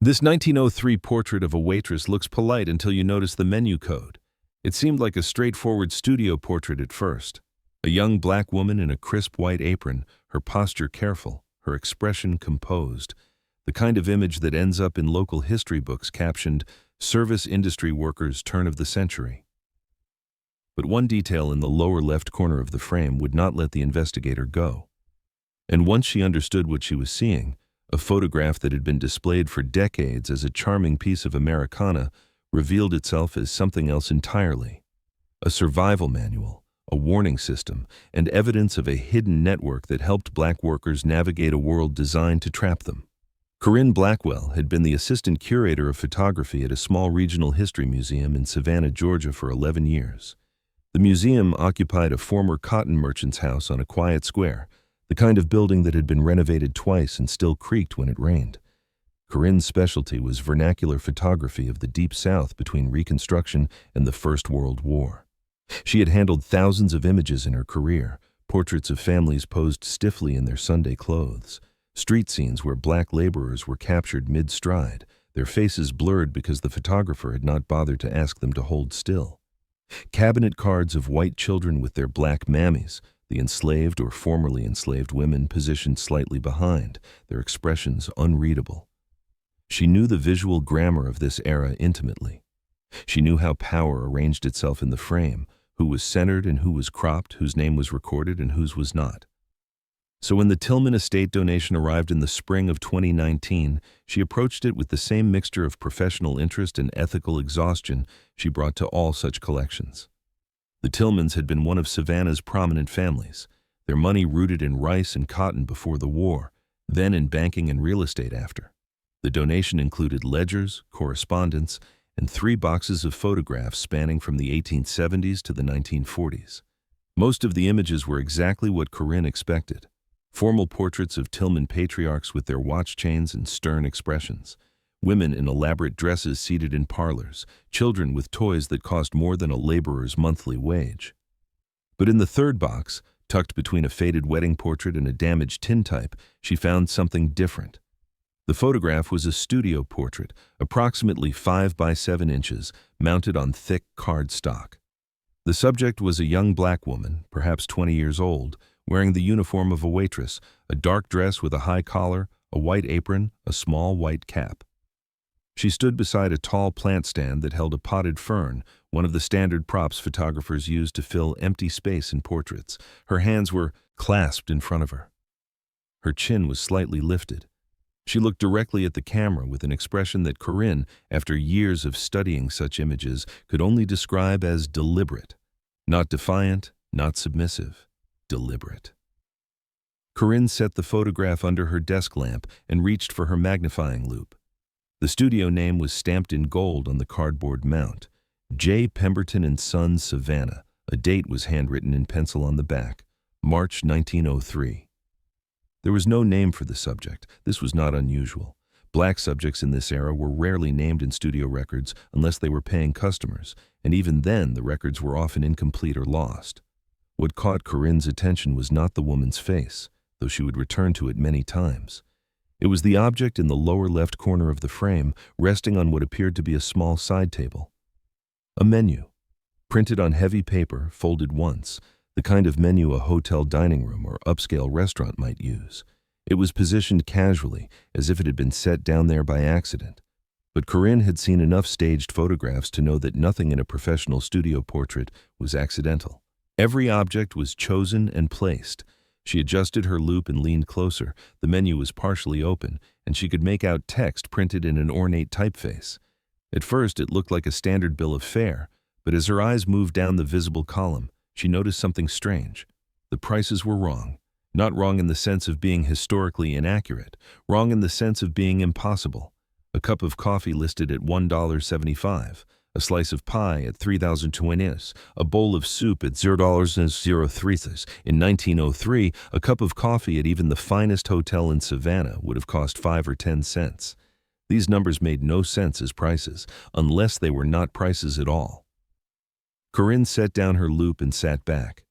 This 1903 portrait of a waitress looks polite until you notice the menu code. It seemed like a straightforward studio portrait at first. A young black woman in a crisp white apron, her posture careful, her expression composed. The kind of image that ends up in local history books captioned, "Service Industry Workers Turn of the Century." But one detail in the lower left corner of the frame would not let the investigator go. And once she understood what she was seeing, a photograph that had been displayed for decades as a charming piece of Americana revealed itself as something else entirely. A survival manual, a warning system, and evidence of a hidden network that helped black workers navigate a world designed to trap them. Corinne Blackwell had been the assistant curator of photography at a small regional history museum in Savannah, Georgia for 11 years. The museum occupied a former cotton merchant's house on a quiet square, the kind of building that had been renovated twice and still creaked when it rained. Corinne's specialty was vernacular photography of the Deep South between Reconstruction and the First World War. She had handled thousands of images in her career, portraits of families posed stiffly in their Sunday clothes, street scenes where black laborers were captured mid-stride, their faces blurred because the photographer had not bothered to ask them to hold still. Cabinet cards of white children with their black mammies, the enslaved or formerly enslaved women positioned slightly behind, their expressions unreadable. She knew the visual grammar of this era intimately. She knew how power arranged itself in the frame, who was centered and who was cropped, whose name was recorded and whose was not. So when the Tillman estate donation arrived in the spring of 2019, she approached it with the same mixture of professional interest and ethical exhaustion she brought to all such collections. The Tillmans had been one of Savannah's prominent families, their money rooted in rice and cotton before the war, then in banking and real estate after. The donation included ledgers, correspondence, and 3 boxes of photographs spanning from the 1870s to the 1940s. Most of the images were exactly what Corinne expected. Formal portraits of Tillman patriarchs with their watch chains and stern expressions, women in elaborate dresses seated in parlors, children with toys that cost more than a laborer's monthly wage. But in the third box, tucked between a faded wedding portrait and a damaged tintype, she found something different. The photograph was a studio portrait, approximately 5 by 7 inches, mounted on thick cardstock. The subject was a young black woman, perhaps 20 years old, wearing the uniform of a waitress, a dark dress with a high collar, a white apron, a small white cap. She stood beside a tall plant stand that held a potted fern, one of the standard props photographers use to fill empty space in portraits. Her hands were clasped in front of her. Her chin was slightly lifted. She looked directly at the camera with an expression that Corinne, after years of studying such images, could only describe as deliberate. Not defiant, not submissive. Deliberate. Corinne set the photograph under her desk lamp and reached for her magnifying loupe. The studio name was stamped in gold on the cardboard mount. J. Pemberton and Sons, Savannah. A date was handwritten in pencil on the back. March 1903. There was no name for the subject. This was not unusual. Black subjects in this era were rarely named in studio records unless they were paying customers, and even then the records were often incomplete or lost. What caught Corinne's attention was not the woman's face, though she would return to it many times. It was the object in the lower left corner of the frame, resting on what appeared to be a small side table. A menu, printed on heavy paper, folded once, the kind of menu a hotel dining room or upscale restaurant might use. It was positioned casually, as if it had been set down there by accident. But Corinne had seen enough staged photographs to know that nothing in a professional studio portrait was accidental. Every object was chosen and placed. She adjusted her loupe and leaned closer. The menu was partially open, and she could make out text printed in an ornate typeface. At first, it looked like a standard bill of fare, but as her eyes moved down the visible column, she noticed something strange. The prices were wrong. Not wrong in the sense of being historically inaccurate, wrong in the sense of being impossible. A cup of coffee listed at $1.75. A slice of pie at 3,020, a bowl of soup at $0.03. In 1903, a cup of coffee at even the finest hotel in Savannah would have cost 5 or 10 cents. These numbers made no sense as prices, unless they were not prices at all. Corinne set down her loupe and sat back.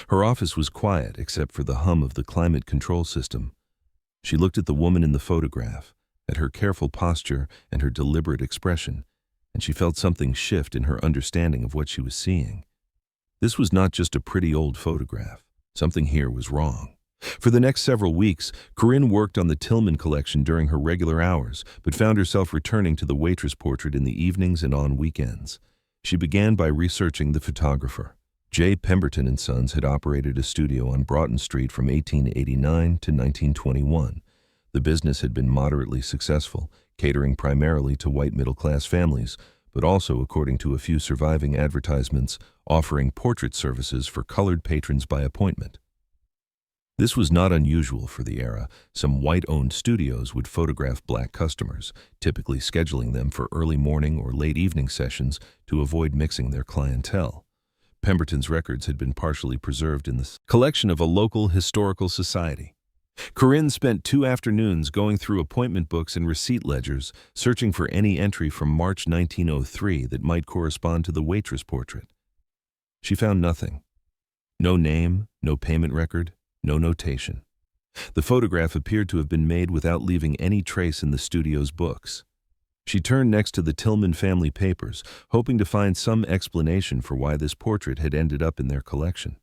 Her office was quiet except for the hum of the climate control system. She looked at the woman in the photograph. at her careful posture and her deliberate expression, and she felt something shift in her understanding of what she was seeing. This was not just a pretty old photograph. Something here was wrong. For the next several weeks, Corinne worked on the Tillman collection during her regular hours, but found herself returning to the Waitress portrait in the evenings and on weekends. She began by researching the photographer. J. Pemberton and Sons had operated a studio on Broughton Street from 1889 to 1921. The business had been moderately successful, catering primarily to white middle-class families, but also, according to a few surviving advertisements, offering portrait services for colored patrons by appointment. This was not unusual for the era. Some white-owned studios would photograph black customers, typically scheduling them for early morning or late evening sessions to avoid mixing their clientele. Pemberton's records had been partially preserved in the collection of a local historical society. Corinne spent 2 afternoons going through appointment books and receipt ledgers, searching for any entry from March 1903 that might correspond to the Waitress portrait. She found nothing. No name, no payment record, no notation. The photograph appeared to have been made without leaving any trace in the studio's books. She turned next to the Tillman family papers, hoping to find some explanation for why this portrait had ended up in their collection.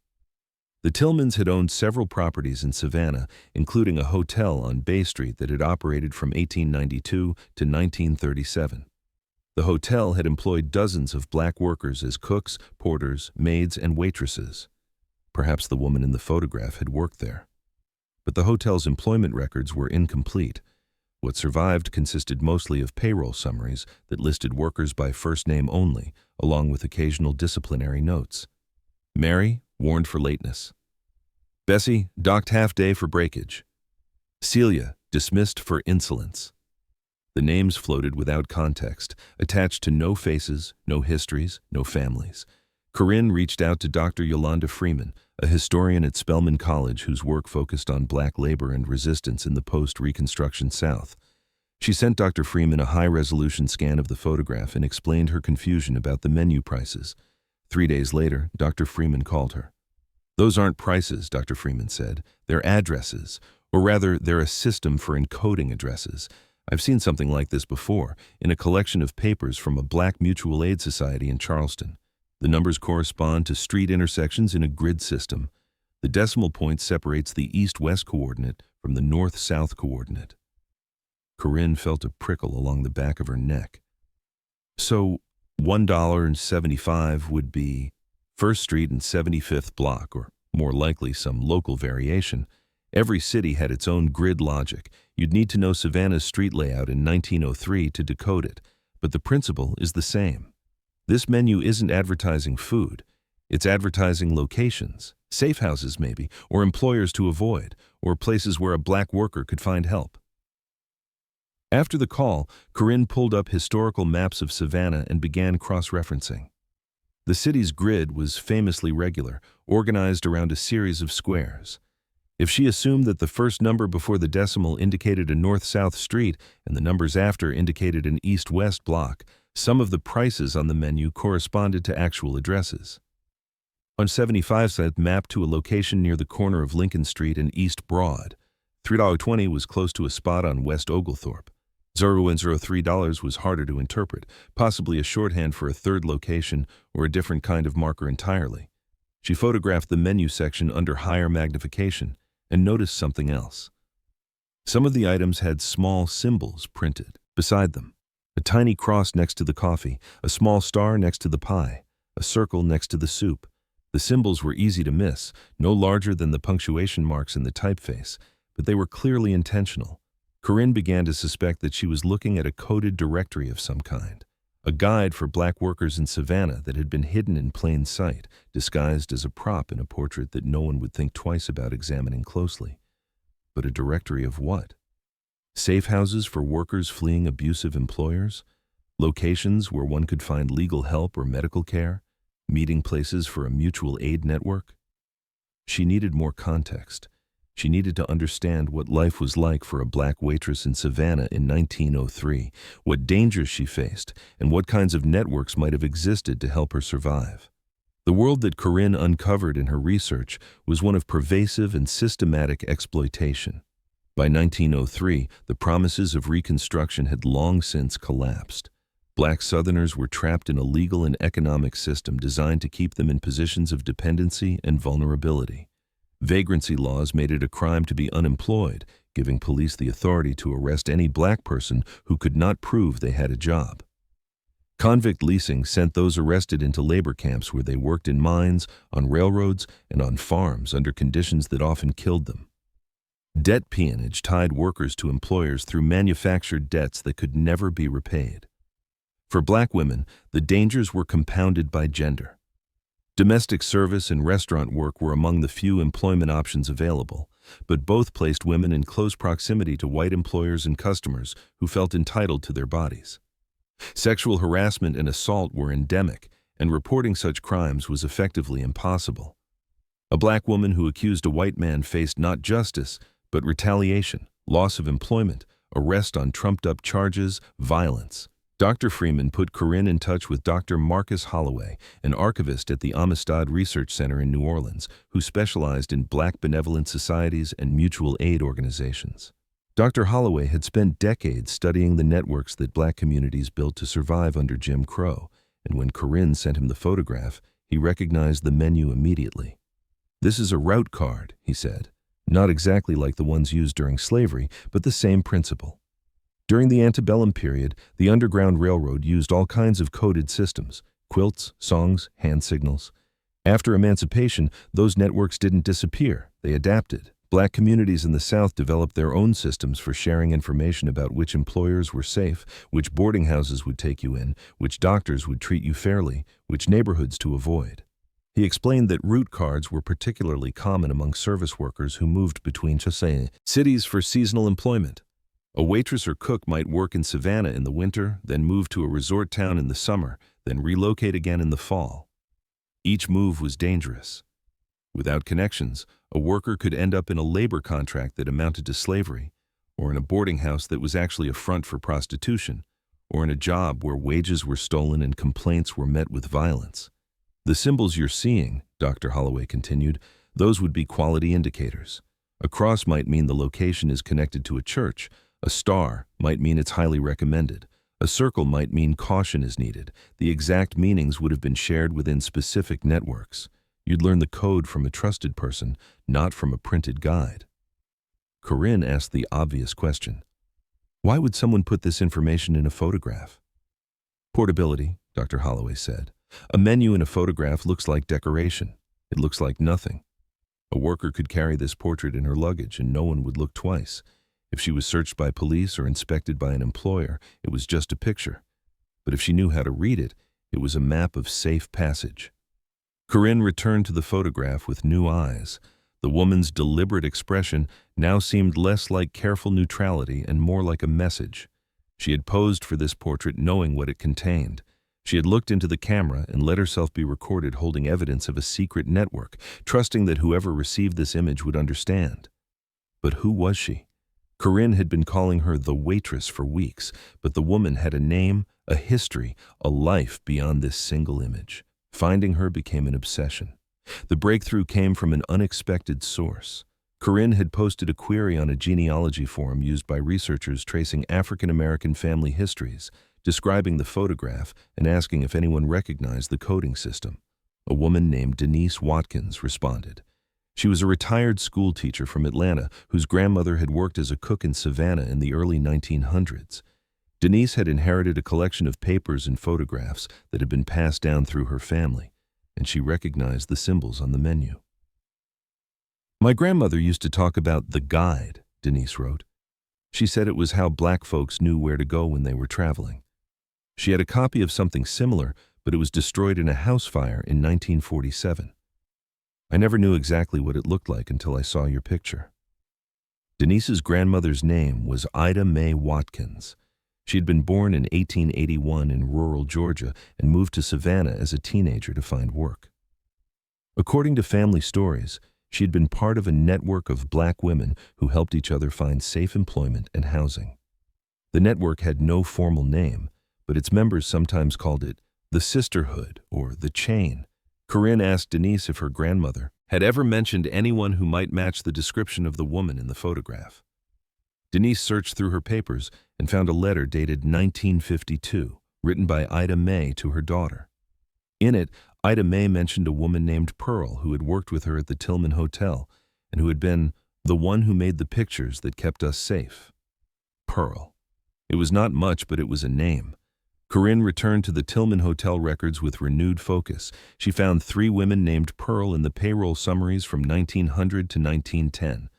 The Tillmans had owned several properties in Savannah, including a hotel on Bay Street that had operated from 1892 to 1937. The hotel had employed dozens of black workers as cooks, porters, maids, and waitresses. Perhaps the woman in the photograph had worked there. But the hotel's employment records were incomplete. What survived consisted mostly of payroll summaries that listed workers by first name only, along with occasional disciplinary notes. Mary, warned for lateness. Bessie, docked half-day for breakage. Celia, dismissed for insolence. The names floated without context, attached to no faces, no histories, no families. Corinne reached out to Dr. Yolanda Freeman, a historian at Spelman College whose work focused on black labor and resistance in the post-Reconstruction South. She sent Dr. Freeman a high-resolution scan of the photograph and explained her confusion about the menu prices. 3 days later, Dr. Freeman called her. "Those aren't prices," Dr. Freeman said. "They're addresses, or rather, they're a system for encoding addresses. I've seen something like this before, in a collection of papers from a black mutual aid society in Charleston. The numbers correspond to street intersections in a grid system. The decimal point separates the east-west coordinate from the north-south coordinate." Corinne felt a prickle along the back of her neck. So, $1.75 would be 1st Street and 75th Block, or more likely some local variation. Every city had its own grid logic. You'd need to know Savannah's street layout in 1903 to decode it, but the principle is the same. This menu isn't advertising food. It's advertising locations, safe houses maybe, or employers to avoid, or places where a black worker could find help. After the call, Corinne pulled up historical maps of Savannah and began cross-referencing. The city's grid was famously regular, organized around a series of squares. If she assumed that the first number before the decimal indicated a north-south street and the numbers after indicated an east-west block, some of the prices on the menu corresponded to actual addresses. On 75 cent mapped to a location near the corner of Lincoln Street and East Broad. $3.20 was close to a spot on West Oglethorpe. $0.03 was harder to interpret, possibly a shorthand for a third location or a different kind of marker entirely. She photographed the menu section under higher magnification and noticed something else. Some of the items had small symbols printed beside them. A tiny cross next to the coffee, a small star next to the pie, a circle next to the soup. The symbols were easy to miss, no larger than the punctuation marks in the typeface, but they were clearly intentional. Corinne began to suspect that she was looking at a coded directory of some kind, a guide for black workers in Savannah that had been hidden in plain sight, disguised as a prop in a portrait that no one would think twice about examining closely. But a directory of what? Safe houses for workers fleeing abusive employers? Locations where one could find legal help or medical care? Meeting places for a mutual aid network? She needed more context. She needed to understand what life was like for a black waitress in Savannah in 1903, what dangers she faced, and what kinds of networks might have existed to help her survive. The world that Corinne uncovered in her research was one of pervasive and systematic exploitation. By 1903, the promises of Reconstruction had long since collapsed. Black Southerners were trapped in a legal and economic system designed to keep them in positions of dependency and vulnerability. Vagrancy laws made it a crime to be unemployed, giving police the authority to arrest any black person who could not prove they had a job. Convict leasing sent those arrested into labor camps where they worked in mines, on railroads, and on farms under conditions that often killed them. Debt peonage tied workers to employers through manufactured debts that could never be repaid. For black women, the dangers were compounded by gender. Domestic service and restaurant work were among the few employment options available, but both placed women in close proximity to white employers and customers who felt entitled to their bodies. Sexual harassment and assault were endemic, and reporting such crimes was effectively impossible. A black woman who accused a white man faced not justice, but retaliation, loss of employment, arrest on trumped-up charges, violence. Dr. Freeman put Corinne in touch with Dr. Marcus Holloway, an archivist at the Amistad Research Center in New Orleans, who specialized in black benevolent societies and mutual aid organizations. Dr. Holloway had spent decades studying the networks that black communities built to survive under Jim Crow, and when Corinne sent him the photograph, he recognized the menu immediately. "This is a route card," he said. "Not exactly like the ones used during slavery, but the same principle." During the antebellum period, the Underground Railroad used all kinds of coded systems: quilts, songs, hand signals. After emancipation, those networks didn't disappear, they adapted. Black communities in the South developed their own systems for sharing information about which employers were safe, which boarding houses would take you in, which doctors would treat you fairly, which neighborhoods to avoid. He explained that route cards were particularly common among service workers who moved between cities for seasonal employment. A waitress or cook might work in Savannah in the winter, then move to a resort town in the summer, then relocate again in the fall. Each move was dangerous. Without connections, a worker could end up in a labor contract that amounted to slavery, or in a boarding house that was actually a front for prostitution, or in a job where wages were stolen and complaints were met with violence. "The symbols you're seeing," Dr. Holloway continued, "those would be quality indicators. A cross might mean the location is connected to a church. A star might mean it's highly recommended. A circle might mean caution is needed. The exact meanings would have been shared within specific networks. You'd learn the code from a trusted person, not from a printed guide." Corinne asked the obvious question. Why would someone put this information in a photograph? "Portability," Dr. Holloway said. "A menu in a photograph looks like decoration. It looks like nothing. A worker could carry this portrait in her luggage and no one would look twice. If she was searched by police or inspected by an employer, it was just a picture. But if she knew how to read it, it was a map of safe passage." Corinne returned to the photograph with new eyes. The woman's deliberate expression now seemed less like careful neutrality and more like a message. She had posed for this portrait knowing what it contained. She had looked into the camera and let herself be recorded holding evidence of a secret network, trusting that whoever received this image would understand. But who was she? Corinne had been calling her the Waitress for weeks, but the woman had a name, a history, a life beyond this single image. Finding her became an obsession. The breakthrough came from an unexpected source. Corinne had posted a query on a genealogy forum used by researchers tracing African American family histories, describing the photograph and asking if anyone recognized the coding system. A woman named Denise Watkins responded. She was a retired school teacher from Atlanta whose grandmother had worked as a cook in Savannah in the early 1900s. Denise had inherited a collection of papers and photographs that had been passed down through her family, and she recognized the symbols on the menu. "My grandmother used to talk about the guide," Denise wrote. "She said it was how black folks knew where to go when they were traveling. She had a copy of something similar, but it was destroyed in a house fire in 1947. I never knew exactly what it looked like until I saw your picture." Denise's grandmother's name was Ida Mae Watkins. She had been born in 1881 in rural Georgia and moved to Savannah as a teenager to find work. According to family stories, she had been part of a network of black women who helped each other find safe employment and housing. The network had no formal name, but its members sometimes called it the Sisterhood or the Chain. Corinne asked Denise if her grandmother had ever mentioned anyone who might match the description of the woman in the photograph. Denise searched through her papers and found a letter dated 1952, written by Ida May to her daughter. In it, Ida May mentioned a woman named Pearl who had worked with her at the Tillman Hotel and who had been the one who made the pictures that kept us safe. Pearl. It was not much, but it was a name. Corinne returned to the Tillman Hotel records with renewed focus. She found 3 women named Pearl in the payroll summaries from 1900 to 1910.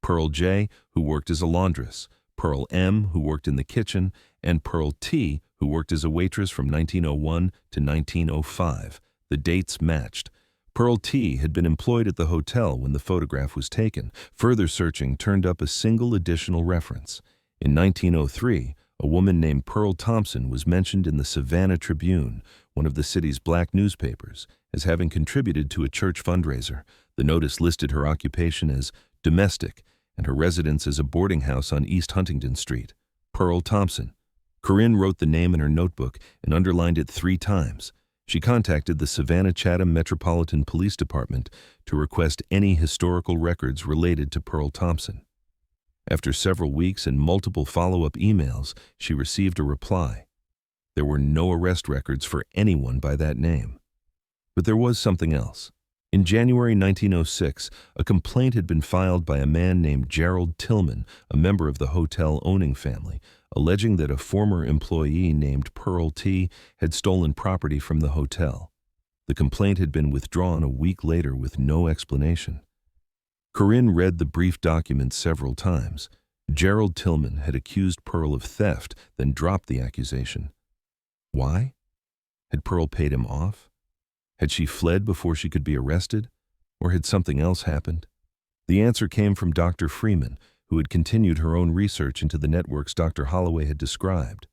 Pearl J., who worked as a laundress, Pearl M., who worked in the kitchen, and Pearl T., who worked as a waitress from 1901 to 1905. The dates matched. Pearl T. had been employed at the hotel when the photograph was taken. Further searching turned up a single additional reference. In 1903, a woman named Pearl Thompson was mentioned in the Savannah Tribune, one of the city's black newspapers, as having contributed to a church fundraiser. The notice listed her occupation as domestic and her residence as a boarding house on East Huntington Street. Pearl Thompson. Corinne wrote the name in her notebook and underlined it 3 times. She contacted the Savannah-Chatham Metropolitan Police Department to request any historical records related to Pearl Thompson. After several weeks and multiple follow-up emails, she received a reply. There were no arrest records for anyone by that name. But there was something else. In January 1906, a complaint had been filed by a man named Gerald Tillman, a member of the hotel-owning family, alleging that a former employee named Pearl T. had stolen property from the hotel. The complaint had been withdrawn a week later with no explanation. Corinne read the brief document several times. Gerald Tillman had accused Pearl of theft, then dropped the accusation. Why? Had Pearl paid him off? Had she fled before she could be arrested? Or had something else happened? The answer came from Dr. Freeman, who had continued her own research into the networks Dr. Holloway had described.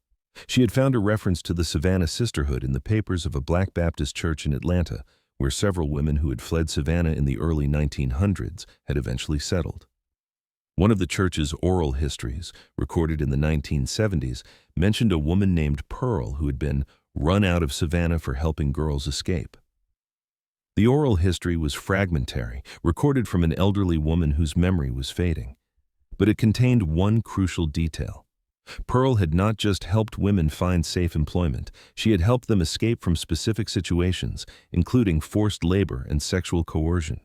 She had found a reference to the Savannah Sisterhood in the papers of a Black Baptist church in Atlanta, where several women who had fled Savannah in the early 1900s had eventually settled. One of the church's oral histories, recorded in the 1970s, mentioned a woman named Pearl who had been run out of Savannah for helping girls escape. The oral history was fragmentary, recorded from an elderly woman whose memory was fading. But it contained one crucial detail. Pearl had not just helped women find safe employment, she had helped them escape from specific situations, including forced labor and sexual coercion.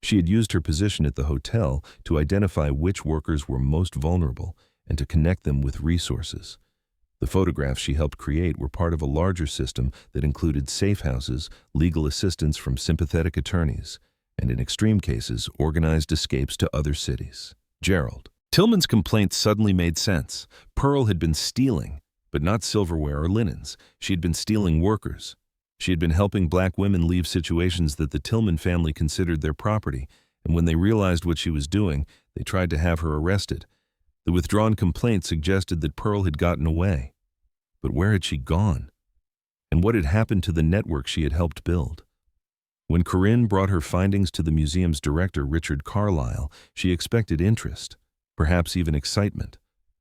She had used her position at the hotel to identify which workers were most vulnerable and to connect them with resources. The photographs she helped create were part of a larger system that included safe houses, legal assistance from sympathetic attorneys, and in extreme cases, organized escapes to other cities. Gerald. Tillman's complaint suddenly made sense. Pearl had been stealing, but not silverware or linens. She had been stealing workers. She had been helping black women leave situations that the Tillman family considered their property, and when they realized what she was doing, they tried to have her arrested. The withdrawn complaint suggested that Pearl had gotten away. But where had she gone? And what had happened to the network she had helped build? When Corinne brought her findings to the museum's director, Richard Carlisle, she expected interest, perhaps even excitement.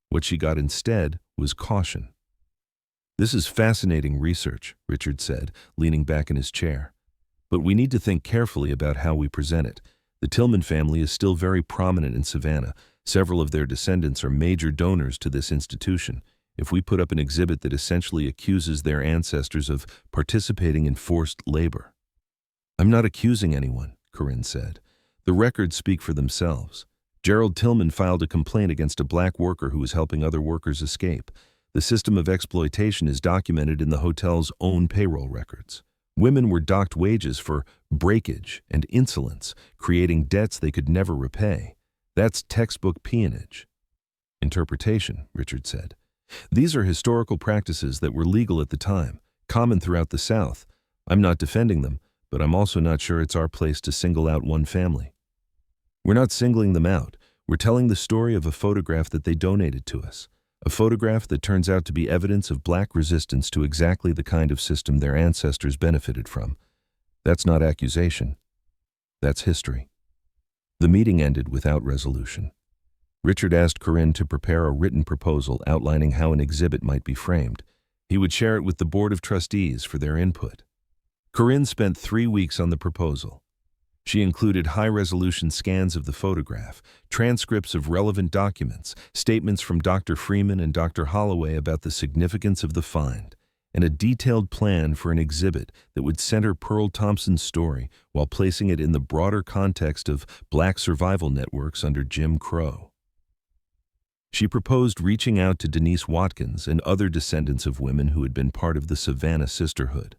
What she got instead was caution. "This is fascinating research," Richard said, leaning back in his chair. "But we need to think carefully about how we present it. The Tillman family is still very prominent in Savannah. Several of their descendants are major donors to this institution. If we put up an exhibit that essentially accuses their ancestors of participating in forced labor." "I'm not accusing anyone," Corinne said. "The records speak for themselves. Gerald Tillman filed a complaint against a black worker who was helping other workers escape. The system of exploitation is documented in the hotel's own payroll records. Women were docked wages for breakage and insolence, creating debts they could never repay. That's textbook peonage." "Interpretation," Richard said. "These are historical practices that were legal at the time, common throughout the South. I'm not defending them, but I'm also not sure it's our place to single out one family." "We're not singling them out. We're telling the story of a photograph that they donated to us. A photograph that turns out to be evidence of black resistance to exactly the kind of system their ancestors benefited from. That's not accusation. That's history." The meeting ended without resolution. Richard asked Corinne to prepare a written proposal outlining how an exhibit might be framed. He would share it with the Board of Trustees for their input. Corinne spent 3 weeks on the proposal. She included high-resolution scans of the photograph, transcripts of relevant documents, statements from Dr. Freeman and Dr. Holloway about the significance of the find, and a detailed plan for an exhibit that would center Pearl Thompson's story while placing it in the broader context of Black survival networks under Jim Crow. She proposed reaching out to Denise Watkins and other descendants of women who had been part of the Savannah Sisterhood.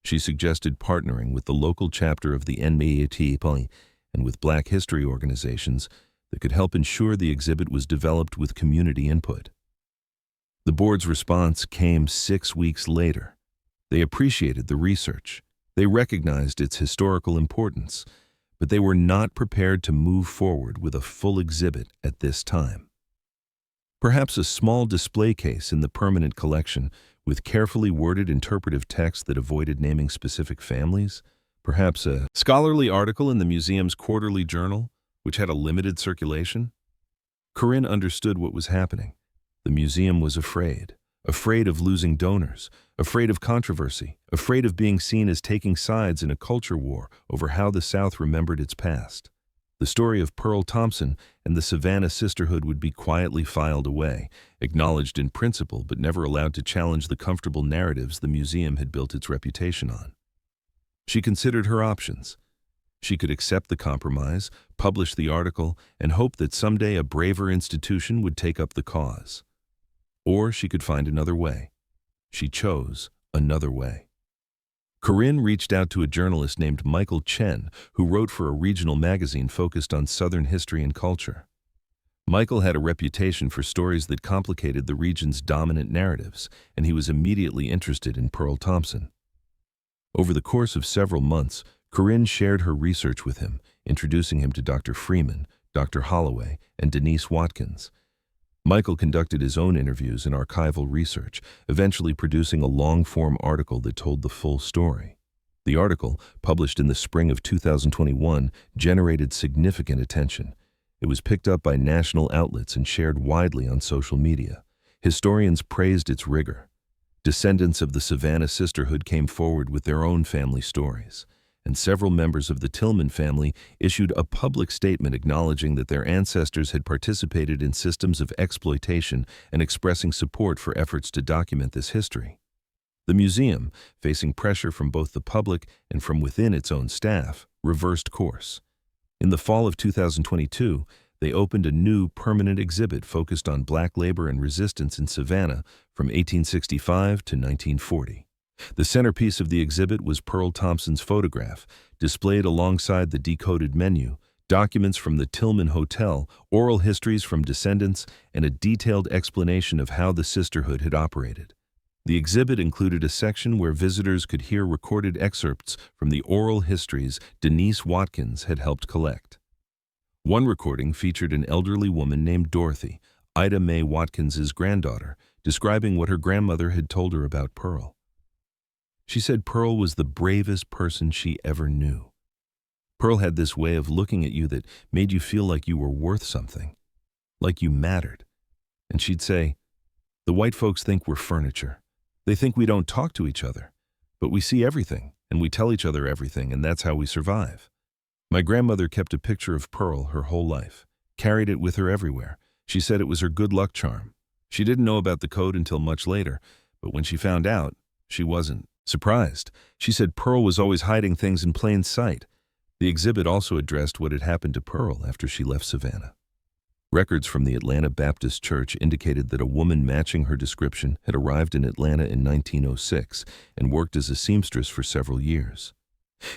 She suggested partnering with the local chapter of the NBAT and with Black history organizations that could help ensure the exhibit was developed with community input. The board's response came 6 weeks later. They appreciated the research. They recognized its historical importance, but they were not prepared to move forward with a full exhibit at this time. Perhaps a small display case in the permanent collection with carefully worded interpretive text that avoided naming specific families? Perhaps a scholarly article in the museum's quarterly journal, which had a limited circulation? Corinne understood what was happening. The museum was afraid of losing donors, afraid of controversy, afraid of being seen as taking sides in a culture war over how the South remembered its past. The story of Pearl Thompson and the Savannah Sisterhood would be quietly filed away, acknowledged in principle but never allowed to challenge the comfortable narratives the museum had built its reputation on. She considered her options. She could accept the compromise, publish the article, and hope that someday a braver institution would take up the cause. Or she could find another way. She chose another way. Corinne reached out to a journalist named Michael Chen, who wrote for a regional magazine focused on Southern history and culture. Michael had a reputation for stories that complicated the region's dominant narratives, and he was immediately interested in Pearl Thompson. Over the course of several months, Corinne shared her research with him, introducing him to Dr. Freeman, Dr. Holloway, and Denise Watkins. Michael conducted his own interviews and archival research, eventually producing a long-form article that told the full story. The article, published in the spring of 2021, generated significant attention. It was picked up by national outlets and shared widely on social media. Historians praised its rigor. Descendants of the Savannah Sisterhood came forward with their own family stories, and several members of the Tillman family issued a public statement acknowledging that their ancestors had participated in systems of exploitation and expressing support for efforts to document this history. The museum, facing pressure from both the public and from within its own staff, reversed course. In the fall of 2022, they opened a new permanent exhibit focused on Black labor and resistance in Savannah from 1865 to 1940. The centerpiece of the exhibit was Pearl Thompson's photograph, displayed alongside the decoded menu, documents from the Tillman Hotel, oral histories from descendants, and a detailed explanation of how the sisterhood had operated. The exhibit included a section where visitors could hear recorded excerpts from the oral histories Denise Watkins had helped collect. One recording featured an elderly woman named Dorothy, Ida Mae Watkins's granddaughter, describing what her grandmother had told her about Pearl. She said Pearl was the bravest person she ever knew. Pearl had this way of looking at you that made you feel like you were worth something, like you mattered. And she'd say, "The white folks think we're furniture. They think we don't talk to each other, but we see everything, and we tell each other everything, and that's how we survive." My grandmother kept a picture of Pearl her whole life, carried it with her everywhere. She said it was her good luck charm. She didn't know about the code until much later, but when she found out, she wasn't surprised. She said Pearl was always hiding things in plain sight. The exhibit also addressed what had happened to Pearl after she left Savannah. Records from the Atlanta Baptist Church indicated that a woman matching her description had arrived in Atlanta in 1906 and worked as a seamstress for several years.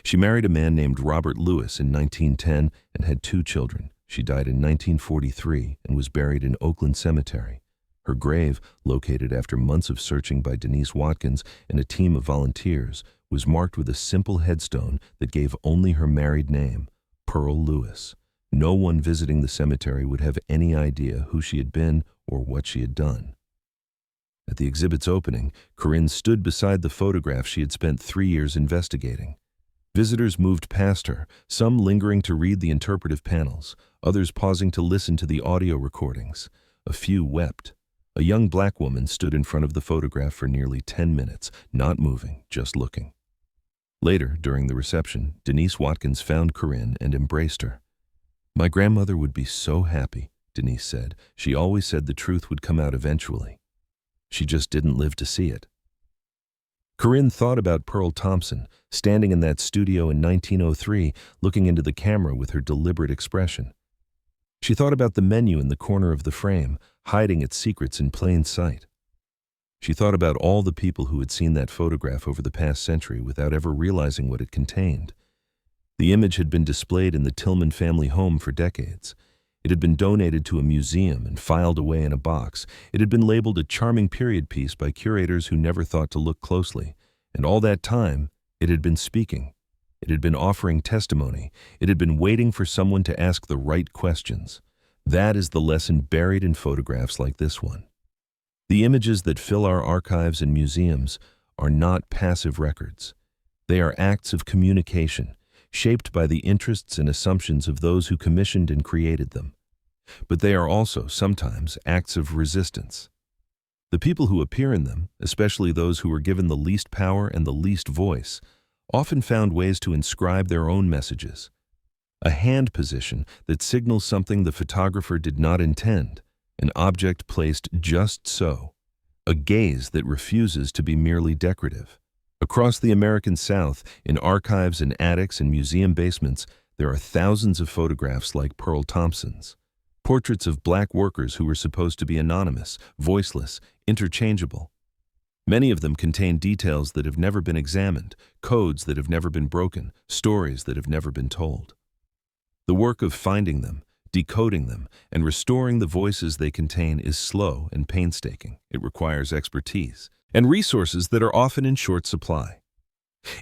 She married a man named Robert Lewis in 1910 and had 2 children. She died in 1943 and was buried in Oakland Cemetery. Her grave, located after months of searching by Denise Watkins and a team of volunteers, was marked with a simple headstone that gave only her married name, Pearl Lewis. No one visiting the cemetery would have any idea who she had been or what she had done. At the exhibit's opening, Corinne stood beside the photograph she had spent 3 years investigating. Visitors moved past her, some lingering to read the interpretive panels, others pausing to listen to the audio recordings. A few wept. A young black woman stood in front of the photograph for nearly 10 minutes, not moving, just looking. Later, during the reception, Denise Watkins found Corinne and embraced her. "My grandmother would be so happy," Denise said. "She always said the truth would come out eventually. She just didn't live to see it." Corinne thought about Pearl Thompson, standing in that studio in 1903, looking into the camera with her deliberate expression. She thought about the menu in the corner of the frame, hiding its secrets in plain sight. She thought about all the people who had seen that photograph over the past century without ever realizing what it contained. The image had been displayed in the Tillman family home for decades. It had been donated to a museum and filed away in a box. It had been labeled a charming period piece by curators who never thought to look closely. And all that time, it had been speaking. It had been offering testimony. It had been waiting for someone to ask the right questions. That is the lesson buried in photographs like this one. The images that fill our archives and museums are not passive records. They are acts of communication, shaped by the interests and assumptions of those who commissioned and created them. But they are also, sometimes, acts of resistance. The people who appear in them, especially those who were given the least power and the least voice, often found ways to inscribe their own messages. A hand position that signals something the photographer did not intend, an object placed just so, a gaze that refuses to be merely decorative. Across the American South, in archives and attics and museum basements, there are thousands of photographs like Pearl Thompson's. Portraits of black workers who were supposed to be anonymous, voiceless, interchangeable. Many of them contain details that have never been examined, codes that have never been broken, stories that have never been told. The work of finding them, decoding them, and restoring the voices they contain is slow and painstaking. It requires expertise and resources that are often in short supply.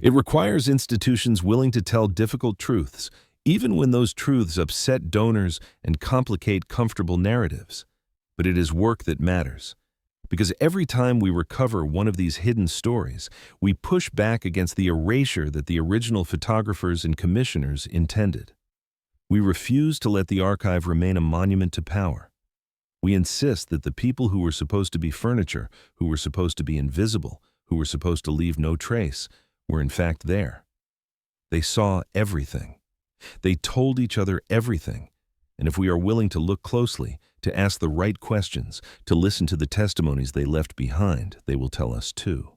It requires institutions willing to tell difficult truths, even when those truths upset donors and complicate comfortable narratives. But it is work that matters, because every time we recover one of these hidden stories, we push back against the erasure that the original photographers and commissioners intended. We refuse to let the archive remain a monument to power. We insist that the people who were supposed to be furniture, who were supposed to be invisible, who were supposed to leave no trace, were in fact there. They saw everything. They told each other everything. And if we are willing to look closely, to ask the right questions, to listen to the testimonies they left behind, they will tell us too.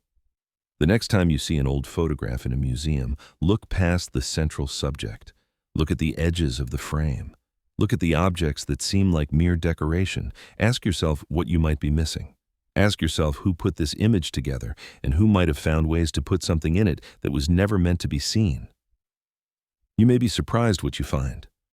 The next time you see an old photograph in a museum, look past the central subject. Look at the edges of the frame. Look at the objects that seem like mere decoration. Ask yourself what you might be missing. Ask yourself who put this image together and who might have found ways to put something in it that was never meant to be seen. You may be surprised what you find.